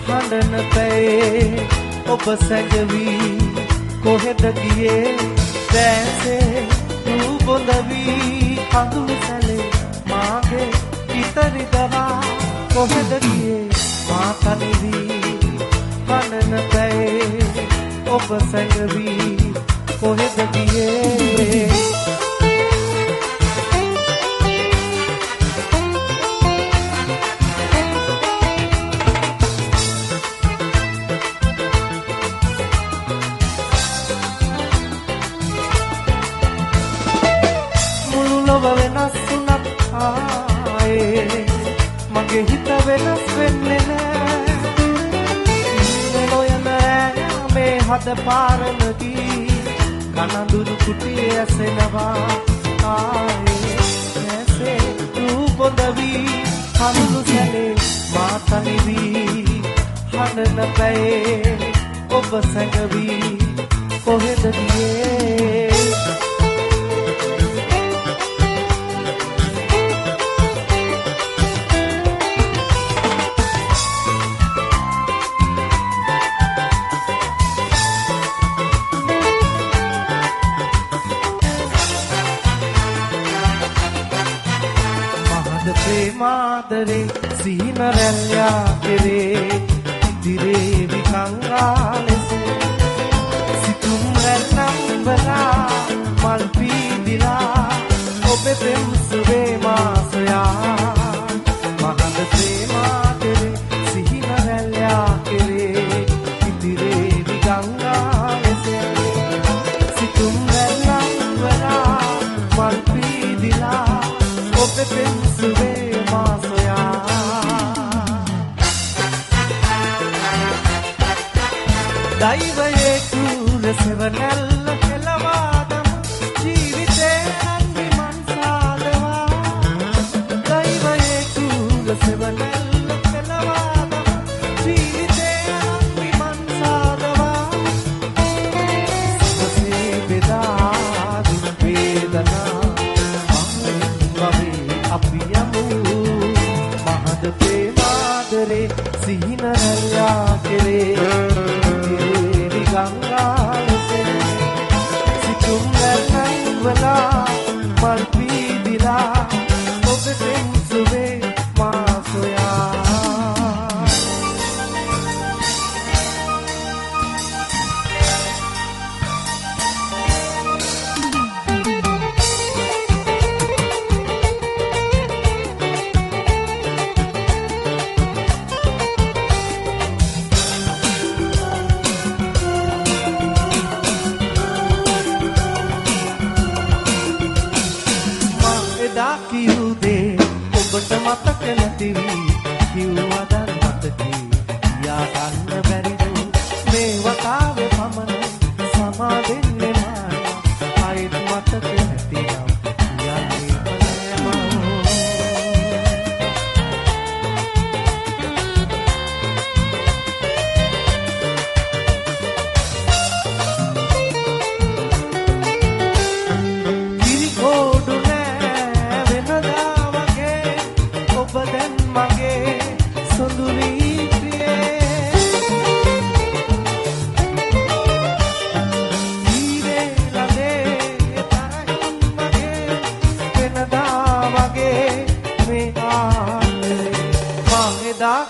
හඬන පැයේ ඔබ සැඟවි කොහෙද ගියේ දැසේ රූපොඳ වී කඳුළු සැලේ මාගේ ඉතරි දවා කොහෙද ගියේ මා තනි වී හඬන පැයේ ඔබ සැඟවි කොහෙද ගියේ වෙනස් වුණත් ආයේ මගේ හිත වෙනස් වෙන්නේ නෑ නොයන මේ හද පාරමදී කනඳුරු කුටියේ ඇසෙනවා ආයේ ඇසේ රූපොඳ වී කඳුළු සැලේ මා තනි වී හඬන පැයේ ඔබ සැඟවි කොහෙද ගියේ ප්‍රේමාදරේ සීන රැල්යා කෙරේ ඉදිරේ විකංගා ලෙස සිතුම් රැල්නම් බලා මල් පීදිලා ඔබේ පෙම් සුවේ මා සොයා මහඳ ප්‍රේමාදරේ සීන රැල්යා කෙරේ ඉදිරේ විකංගා ලෙස සිතුම් රැල්නම් බලා මල් පීදිලා ඔබේ පෙම් දෛවයේ කුල සෙවණැල්ල කෙලවාදම ජීවිතේ අන්විමන් සාදවා දෛවයේ කුල සෙවණැල්ල කෙලවාදම ජීවිතේ අන්විමන් සාදවා සුවසේ බෙදා දුක් වේදනා මගේ අපි යමු මහද ප්‍රේමාදරේ සිහින රැල්ලා කෙරේ සිතුම් රැල්නම් වලා මල් පීදිලා ඔබේ පෙම් සුවේ මා සොයා ඔබට මතක නැතිවි කිව්වදන් මතකී යා ගන්න බැරිද මේ වතාවේ පමණ සමා දෙන්නේ මානවා ආයෙත් මතක නැතිනම්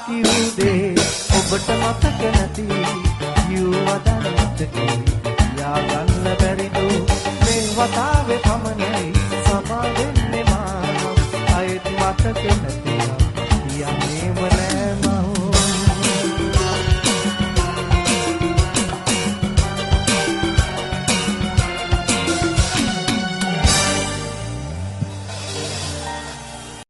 යන්නේ ඔබට මතක නැති කිව්වදන් මතකී යා ගන්න බැරිද මේ වතාවේ පමණ